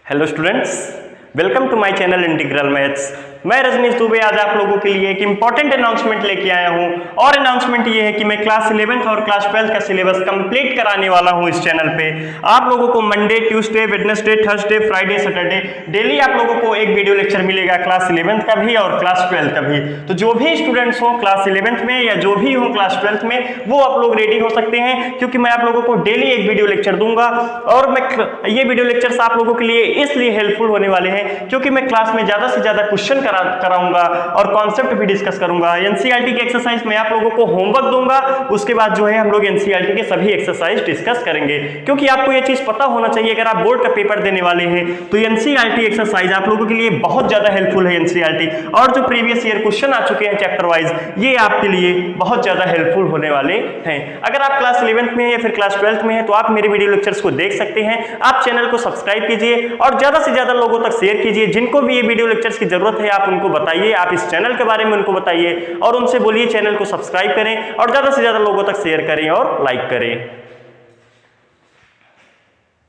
Hello students, welcome to my channel integral maths. मैं रजनीश दुबे आज आप लोगों के लिए एक इंपॉर्टेंट अनाउंसमेंट लेके आया हूं और अनाउंसमेंट ये है कि मैं क्लास 11th और क्लास 12th का सिलेबस कंप्लीट कराने वाला हूं इस चैनल पे। आप लोगों को Monday, Tuesday, Wednesday, Thursday, Friday, Saturday daily आप लोगों को एक वीडियो लेक्चर मिलेगा, क्लास 11th का भी और क्लास 12th का भी। तो जो भी स्टूडेंट्स हो क्लास 11th में या जो भी हो क्लास 12th में, वो आप लोग रेडी हो सकते हैं, क्योंकि मैं आप लोगों को डेली एक वीडियो लेक्चर दूंगा। और मैं ये वीडियो लेक्चर्स आप लोगों के लिए इसलिए हेल्पफुल होने वाले हैं क्योंकि मैं क्लास में ज्यादा से ज्यादा क्वेश्चन कराऊंगा और कॉन्सेप्ट भी डिस्कस करूंगा। एनसीईआरटी के एक्सरसाइज में आप लोगों को होमवर्क दूंगा, उसके बाद जो है हम लोग एनसीईआरटी के सभी एक्सरसाइज डिस्कस करेंगे, क्योंकि आपको ये चीज पता होना चाहिए अगर आप बोर्ड का पेपर देने वाले हैं तो एनसीईआरटी एक्सरसाइज आप लोगों के लिए बहुत ज्यादा हेल्पफुल है। एनसीईआरटी और जो प्रीवियस ईयर क्वेश्चन आ चुके हैं चैप्टर वाइज, ये आपके लिए बहुत ज्यादा हेल्पफुल होने वाले हैं। अगर आप क्लास 11th में या फिर क्लास 12th में है तो आप मेरे वीडियो लेक्चर्स को देख सकते हैं। आप चैनल को सब्सक्राइब कीजिए और ज्यादा से ज्यादा लोगों तक शेयर कीजिए। जिनको भी ये वीडियो लेक्चर्स की जरूरत है आप उनको बताइए, आप इस चैनल के बारे में उनको बताइए और उनसे बोलिए चैनल को सब्सक्राइब करें और ज्यादा से ज्यादा लोगों तक शेयर करें और लाइक करें।